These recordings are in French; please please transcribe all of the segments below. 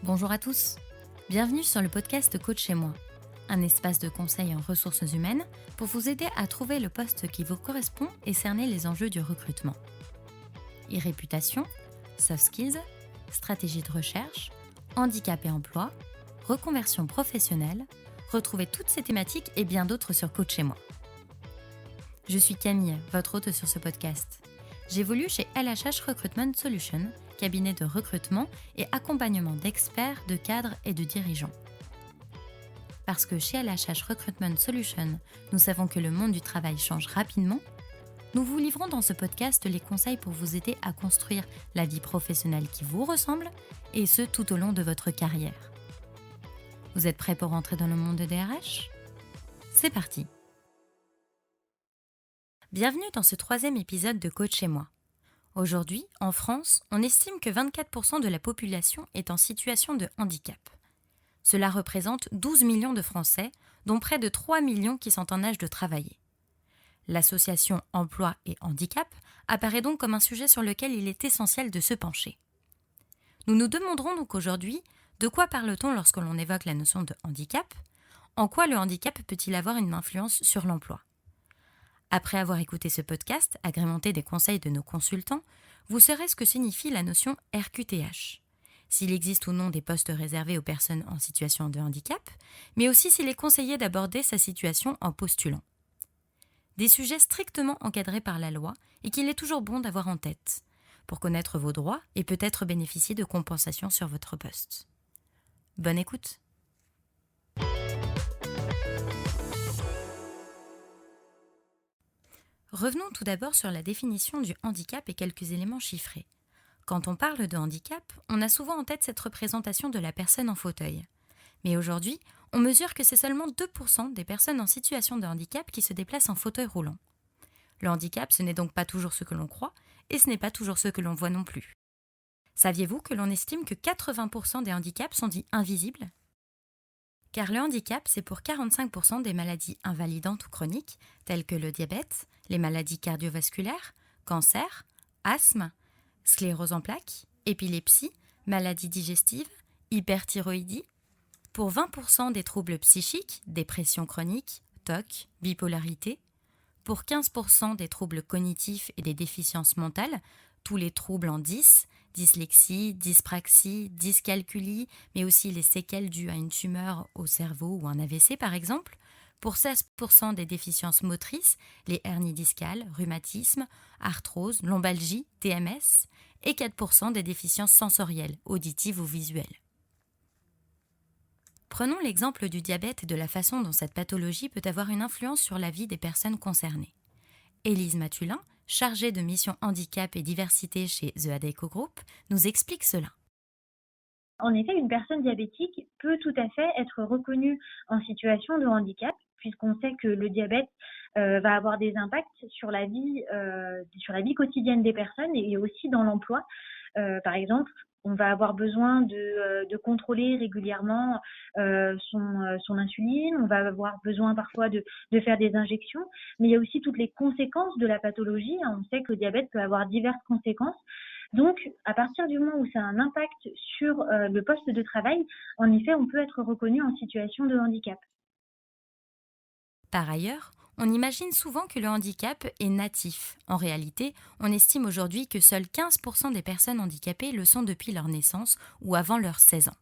Bonjour à tous, bienvenue sur le podcast Coach chez moi, un espace de conseil en ressources humaines pour vous aider à trouver le poste qui vous correspond et cerner les enjeux du recrutement. E-réputation, soft skills, stratégie de recherche, handicap et emploi, reconversion professionnelle, retrouvez toutes ces thématiques et bien d'autres sur Coach chez moi. Je suis Camille, votre hôte sur ce podcast. J'évolue chez LHH Recruitment Solutions, cabinet de recrutement et accompagnement d'experts, de cadres et de dirigeants. Parce que chez LHH Recruitment Solutions, nous savons que le monde du travail change rapidement, nous vous livrons dans ce podcast les conseils pour vous aider à construire la vie professionnelle qui vous ressemble, et ce tout au long de votre carrière. Vous êtes prêts pour entrer dans le monde de DRH ? C'est parti ! Bienvenue dans ce 3e épisode de Coach chez moi. Aujourd'hui, en France, on estime que 24% de la population est en situation de handicap. Cela représente 12 millions de Français, dont près de 3 millions qui sont en âge de travailler. L'association Emploi et Handicap apparaît donc comme un sujet sur lequel il est essentiel de se pencher. Nous nous demanderons donc aujourd'hui de quoi parle-t-on lorsque l'on évoque la notion de handicap ? En quoi le handicap peut-il avoir une influence sur l'emploi ? Après avoir écouté ce podcast, agrémenté des conseils de nos consultants, vous saurez ce que signifie la notion RQTH, s'il existe ou non des postes réservés aux personnes en situation de handicap, mais aussi s'il est conseillé d'aborder sa situation en postulant. Des sujets strictement encadrés par la loi et qu'il est toujours bon d'avoir en tête, pour connaître vos droits et peut-être bénéficier de compensations sur votre poste. Bonne écoute! Revenons tout d'abord sur la définition du handicap et quelques éléments chiffrés. Quand on parle de handicap, on a souvent en tête cette représentation de la personne en fauteuil. Mais aujourd'hui, on mesure que c'est seulement 2% des personnes en situation de handicap qui se déplacent en fauteuil roulant. Le handicap, ce n'est donc pas toujours ce que l'on croit, et ce n'est pas toujours ce que l'on voit non plus. Saviez-vous que l'on estime que 80% des handicaps sont dits invisibles ? Car le handicap, c'est pour 45% des maladies invalidantes ou chroniques, telles que le diabète, les maladies cardiovasculaires, cancer, asthme, sclérose en plaques, épilepsie, maladies digestives, hyperthyroïdie, pour 20% des troubles psychiques, dépression chronique, TOC, bipolarité, pour 15% des troubles cognitifs et des déficiences mentales, tous les troubles en 10, dyslexie, dyspraxie, dyscalculie, mais aussi les séquelles dues à une tumeur au cerveau ou un AVC par exemple, pour 16% des déficiences motrices, les hernies discales, rhumatisme, arthrose, lombalgie, TMS, et 4% des déficiences sensorielles, auditives ou visuelles. Prenons l'exemple du diabète et de la façon dont cette pathologie peut avoir une influence sur la vie des personnes concernées. Élise Matulin, chargée de mission handicap et diversité chez The Adecco Group, nous explique cela. En effet, une personne diabétique peut tout à fait être reconnue en situation de handicap, puisqu'on sait que le diabète va avoir des impacts sur la vie quotidienne des personnes et aussi dans l'emploi. Par exemple, on va avoir besoin de contrôler régulièrement son insuline, on va avoir besoin parfois de faire des injections, mais il y a aussi toutes les conséquences de la pathologie. On sait que le diabète peut avoir diverses conséquences. Donc, à partir du moment où ça a un impact sur le poste de travail, en effet, on peut être reconnu en situation de handicap. Par ailleurs, on imagine souvent que le handicap est natif. En réalité, on estime aujourd'hui que seuls 15% des personnes handicapées le sont depuis leur naissance ou avant leurs 16 ans.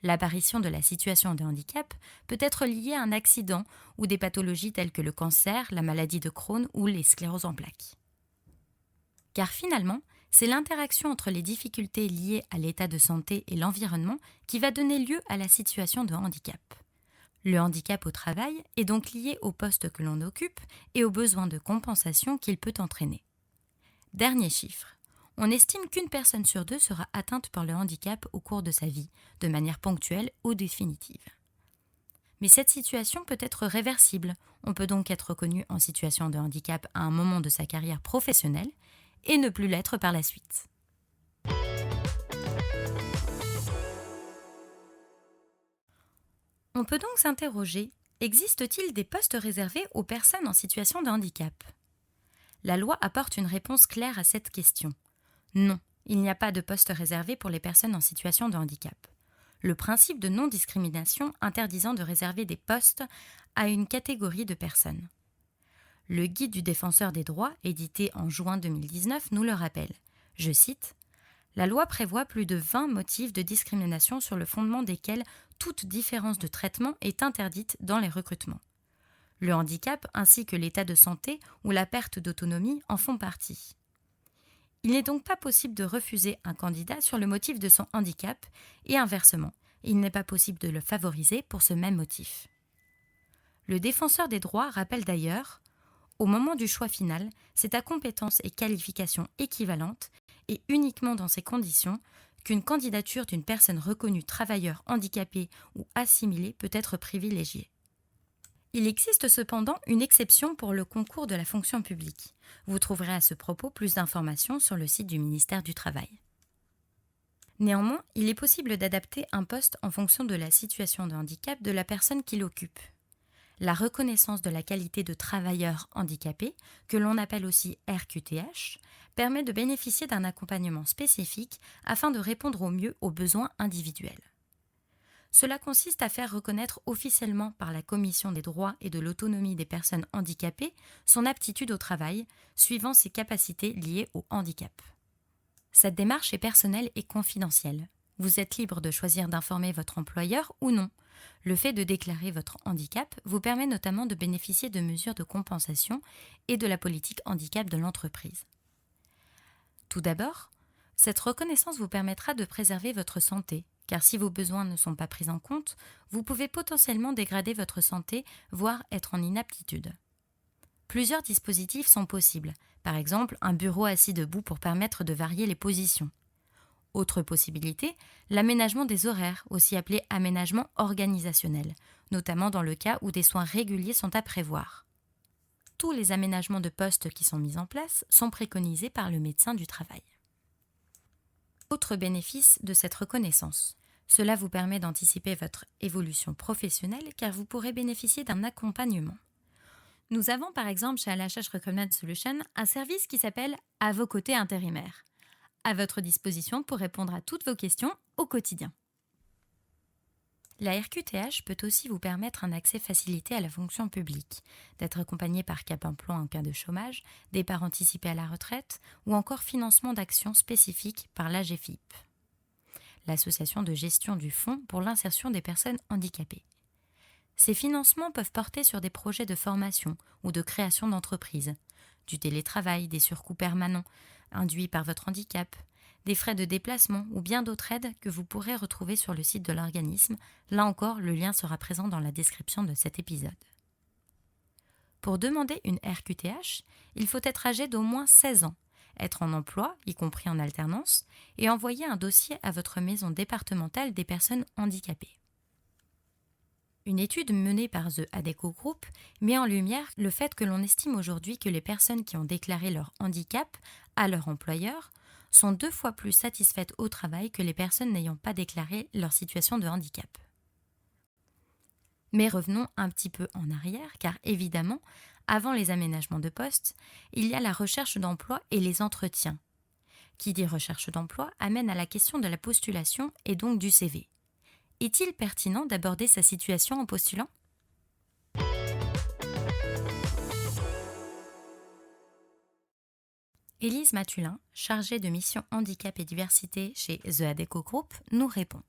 L'apparition de la situation de handicap peut être liée à un accident ou des pathologies telles que le cancer, la maladie de Crohn ou les scléroses en plaques. Car finalement, c'est l'interaction entre les difficultés liées à l'état de santé et l'environnement qui va donner lieu à la situation de handicap. Le handicap au travail est donc lié au poste que l'on occupe et aux besoins de compensation qu'il peut entraîner. Dernier chiffre. On estime qu'une personne sur 2 sera atteinte par le handicap au cours de sa vie, de manière ponctuelle ou définitive. Mais cette situation peut être réversible. On peut donc être reconnu en situation de handicap à un moment de sa carrière professionnelle et ne plus l'être par la suite. On peut donc s'interroger, existe-t-il des postes réservés aux personnes en situation de handicap ? La loi apporte une réponse claire à cette question. Non, il n'y a pas de poste réservé pour les personnes en situation de handicap. le principe de non-discrimination interdisant de réserver des postes à une catégorie de personnes. Le Guide du défenseur des droits, édité en juin 2019, nous le rappelle. Je cite : « La loi prévoit plus de 20 motifs de discrimination sur le fondement desquels toute différence de traitement est interdite dans les recrutements. Le handicap ainsi que l'état de santé ou la perte d'autonomie en font partie. Il n'est donc pas possible de refuser un candidat sur le motif de son handicap et inversement, il n'est pas possible de le favoriser pour ce même motif. » Le défenseur des droits rappelle d'ailleurs : au moment du choix final, c'est à compétences et qualifications équivalentes et uniquement dans ces conditions qu'une candidature d'une personne reconnue travailleur handicapé ou assimilé peut être privilégiée. Il existe cependant une exception pour le concours de la fonction publique. Vous trouverez à ce propos plus d'informations sur le site du ministère du Travail. Néanmoins, il est possible d'adapter un poste en fonction de la situation de handicap de la personne qui l'occupe. La reconnaissance de la qualité de travailleur handicapé, que l'on appelle aussi RQTH, permet de bénéficier d'un accompagnement spécifique afin de répondre au mieux aux besoins individuels. Cela consiste à faire reconnaître officiellement par la Commission des droits et de l'autonomie des personnes handicapées son aptitude au travail, suivant ses capacités liées au handicap. Cette démarche est personnelle et confidentielle. Vous êtes libre de choisir d'informer votre employeur ou non. Le fait de déclarer votre handicap vous permet notamment de bénéficier de mesures de compensation et de la politique handicap de l'entreprise. Tout d'abord, cette reconnaissance vous permettra de préserver votre santé, car si vos besoins ne sont pas pris en compte, vous pouvez potentiellement dégrader votre santé, voire être en inaptitude. Plusieurs dispositifs sont possibles, par exemple un bureau assis debout pour permettre de varier les positions. Autre possibilité, l'aménagement des horaires, aussi appelé aménagement organisationnel, notamment dans le cas où des soins réguliers sont à prévoir. Tous les aménagements de postes qui sont mis en place sont préconisés par le médecin du travail. Autre bénéfice de cette reconnaissance, cela vous permet d'anticiper votre évolution professionnelle car vous pourrez bénéficier d'un accompagnement. Nous avons par exemple chez LHH Recruitment Solutions un service qui s'appelle « À vos côtés intérimaires », à votre disposition pour répondre à toutes vos questions au quotidien. La RQTH peut aussi vous permettre un accès facilité à la fonction publique, d'être accompagné par Cap Emploi en cas de chômage, départ anticipé à la retraite ou encore financement d'actions spécifiques par l'AGEFIP, l'association de gestion du Fonds pour l'insertion des personnes handicapées. Ces financements peuvent porter sur des projets de formation ou de création d'entreprises, du télétravail, des surcoûts permanents induits par votre handicap, des frais de déplacement ou bien d'autres aides que vous pourrez retrouver sur le site de l'organisme. Là encore, le lien sera présent dans la description de cet épisode. Pour demander une RQTH, il faut être âgé d'au moins 16 ans, être en emploi, y compris en alternance, et envoyer un dossier à votre maison départementale des personnes handicapées. Une étude menée par The ADECO Group met en lumière le fait que l'on estime aujourd'hui que les personnes qui ont déclaré leur handicap à leur employeur sont 2 fois plus satisfaites au travail que les personnes n'ayant pas déclaré leur situation de handicap. Mais revenons un petit peu en arrière, car évidemment, avant les aménagements de poste, il y a la recherche d'emploi et les entretiens. Qui dit recherche d'emploi amène à la question de la postulation et donc du CV. Est-il pertinent d'aborder sa situation en postulant ? Élise Matulin, chargée de mission handicap et diversité chez The ADECO Group, nous répond.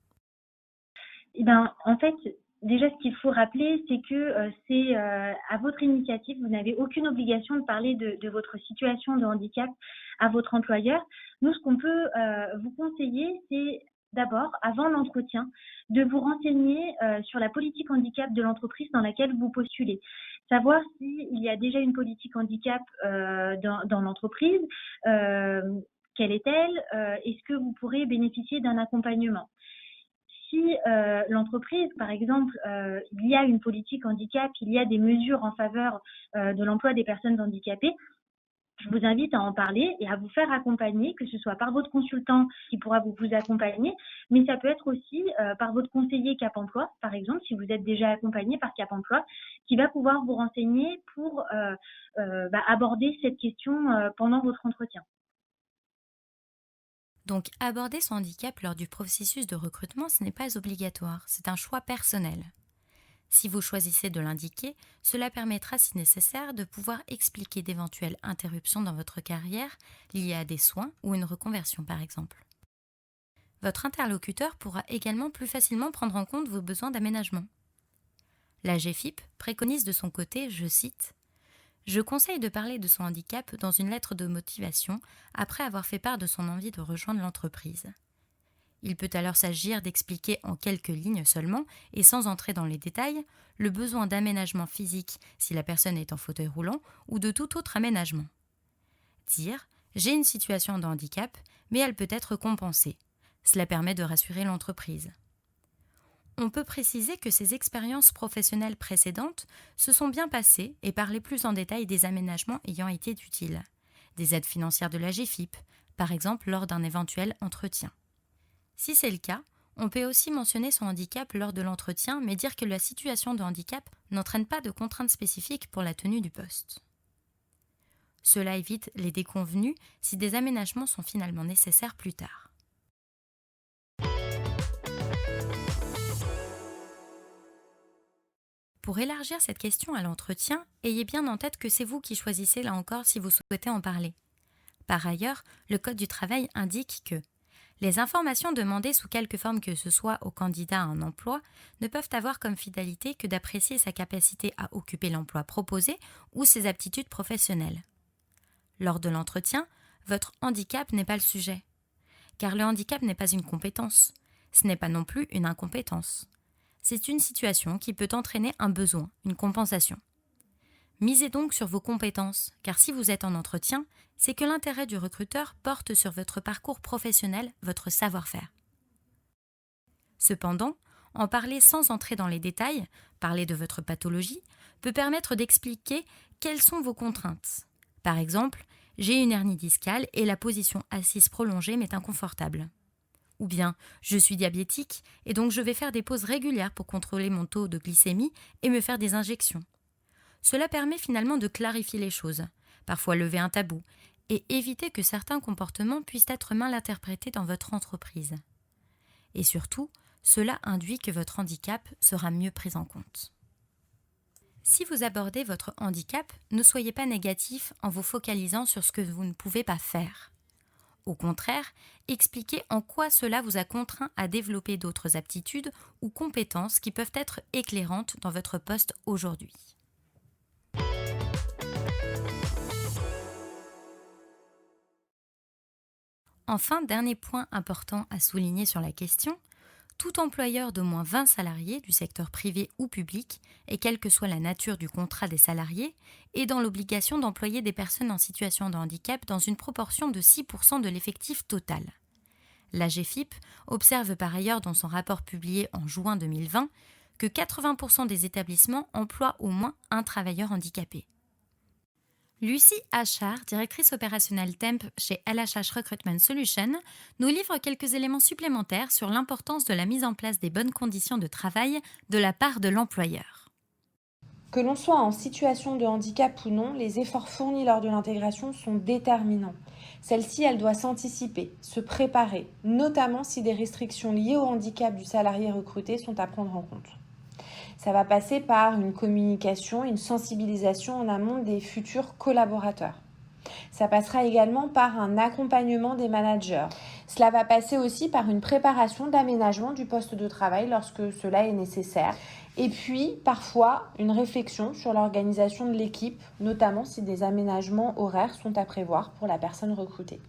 En fait, déjà, ce qu'il faut rappeler, c'est que c'est à votre initiative. Vous n'avez aucune obligation de parler de votre situation de handicap à votre employeur. Nous, ce qu'on peut vous conseiller, c'est d'abord, avant l'entretien, de vous renseigner sur la politique handicap de l'entreprise dans laquelle vous postulez. Savoir s'il y a déjà une politique handicap dans l'entreprise, quelle est-elle, est-ce que vous pourrez bénéficier d'un accompagnement. Si l'entreprise, par exemple, il y a une politique handicap, il y a des mesures en faveur de l'emploi des personnes handicapées, je vous invite à en parler et à vous faire accompagner, que ce soit par votre consultant qui pourra vous accompagner, mais ça peut être aussi par votre conseiller Cap Emploi, par exemple, si vous êtes déjà accompagné par Cap Emploi, qui va pouvoir vous renseigner pour aborder cette question pendant votre entretien. Donc aborder son handicap lors du processus de recrutement, ce n'est pas obligatoire, c'est un choix personnel. Si vous choisissez de l'indiquer, cela permettra, si nécessaire, de pouvoir expliquer d'éventuelles interruptions dans votre carrière liées à des soins ou une reconversion par exemple. Votre interlocuteur pourra également plus facilement prendre en compte vos besoins d'aménagement. La GFIP préconise de son côté, je cite, « Je conseille de parler de son handicap dans une lettre de motivation après avoir fait part de son envie de rejoindre l'entreprise. » Il peut alors s'agir d'expliquer en quelques lignes seulement, et sans entrer dans les détails, le besoin d'aménagement physique si la personne est en fauteuil roulant ou de tout autre aménagement. Dire « J'ai une situation de handicap, mais elle peut être compensée ». Cela permet de rassurer l'entreprise. On peut préciser que ces expériences professionnelles précédentes se sont bien passées et parler plus en détail des aménagements ayant été utiles, des aides financières de la GFIP, par exemple lors d'un éventuel entretien. Si c'est le cas, on peut aussi mentionner son handicap lors de l'entretien, mais dire que la situation de handicap n'entraîne pas de contraintes spécifiques pour la tenue du poste. Cela évite les déconvenues si des aménagements sont finalement nécessaires plus tard. Pour élargir cette question à l'entretien, ayez bien en tête que c'est vous qui choisissez là encore si vous souhaitez en parler. Par ailleurs, le Code du travail indique que les informations demandées sous quelque forme que ce soit au candidat à un emploi ne peuvent avoir comme finalité que d'apprécier sa capacité à occuper l'emploi proposé ou ses aptitudes professionnelles. Lors de l'entretien, votre handicap n'est pas le sujet, car le handicap n'est pas une compétence, ce n'est pas non plus une incompétence. C'est une situation qui peut entraîner un besoin, une compensation. Misez donc sur vos compétences, car si vous êtes en entretien, c'est que l'intérêt du recruteur porte sur votre parcours professionnel, votre savoir-faire. Cependant, en parler sans entrer dans les détails, parler de votre pathologie, peut permettre d'expliquer quelles sont vos contraintes. Par exemple, j'ai une hernie discale et la position assise prolongée m'est inconfortable. Ou bien, je suis diabétique et donc je vais faire des pauses régulières pour contrôler mon taux de glycémie et me faire des injections. Cela permet finalement de clarifier les choses, parfois lever un tabou, et éviter que certains comportements puissent être mal interprétés dans votre entreprise. Et surtout, cela induit que votre handicap sera mieux pris en compte. Si vous abordez votre handicap, ne soyez pas négatif en vous focalisant sur ce que vous ne pouvez pas faire. Au contraire, expliquez en quoi cela vous a contraint à développer d'autres aptitudes ou compétences qui peuvent être éclairantes dans votre poste aujourd'hui. Enfin, dernier point important à souligner sur la question, tout employeur d'au moins 20 salariés du secteur privé ou public, et quelle que soit la nature du contrat des salariés, est dans l'obligation d'employer des personnes en situation de handicap dans une proportion de 6% de l'effectif total. La GFIP observe par ailleurs dans son rapport publié en juin 2020 que 80% des établissements emploient au moins un travailleur handicapé. Lucie Achard, directrice opérationnelle Temp chez LHH Recruitment Solutions, nous livre quelques éléments supplémentaires sur l'importance de la mise en place des bonnes conditions de travail de la part de l'employeur. Que l'on soit en situation de handicap ou non, les efforts fournis lors de l'intégration sont déterminants. Celle-ci, elle doit s'anticiper, se préparer, notamment si des restrictions liées au handicap du salarié recruté sont à prendre en compte. Ça va passer par une communication, une sensibilisation en amont des futurs collaborateurs. Ça passera également par un accompagnement des managers. Cela va passer aussi par une préparation d'aménagement du poste de travail lorsque cela est nécessaire. Et puis, parfois, une réflexion sur l'organisation de l'équipe, notamment si des aménagements horaires sont à prévoir pour la personne recrutée.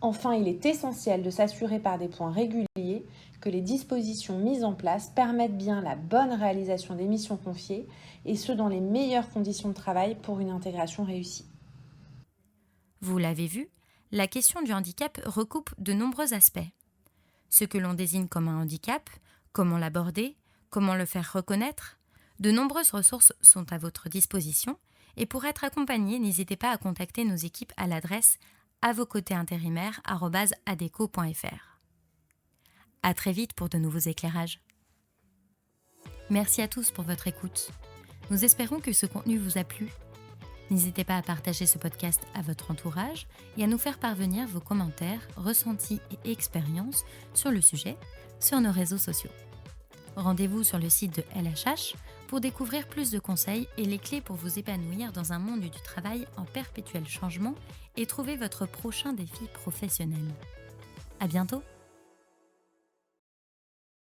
Enfin, il est essentiel de s'assurer par des points réguliers que les dispositions mises en place permettent bien la bonne réalisation des missions confiées, et ce dans les meilleures conditions de travail pour une intégration réussie. Vous l'avez vu, la question du handicap recoupe de nombreux aspects. Ce que l'on désigne comme un handicap, comment l'aborder, comment le faire reconnaître, de nombreuses ressources sont à votre disposition, et pour être accompagné, n'hésitez pas à contacter nos équipes à l'adresse avoscotéintérimaires@adeco.fr. À très vite pour de nouveaux éclairages. Merci à tous pour votre écoute. Nous espérons que ce contenu vous a plu. N'hésitez pas à partager ce podcast à votre entourage et à nous faire parvenir vos commentaires, ressentis et expériences sur le sujet sur nos réseaux sociaux. Rendez-vous sur le site de LHH pour découvrir plus de conseils et les clés pour vous épanouir dans un monde du travail en perpétuel changement et trouver votre prochain défi professionnel. À bientôt!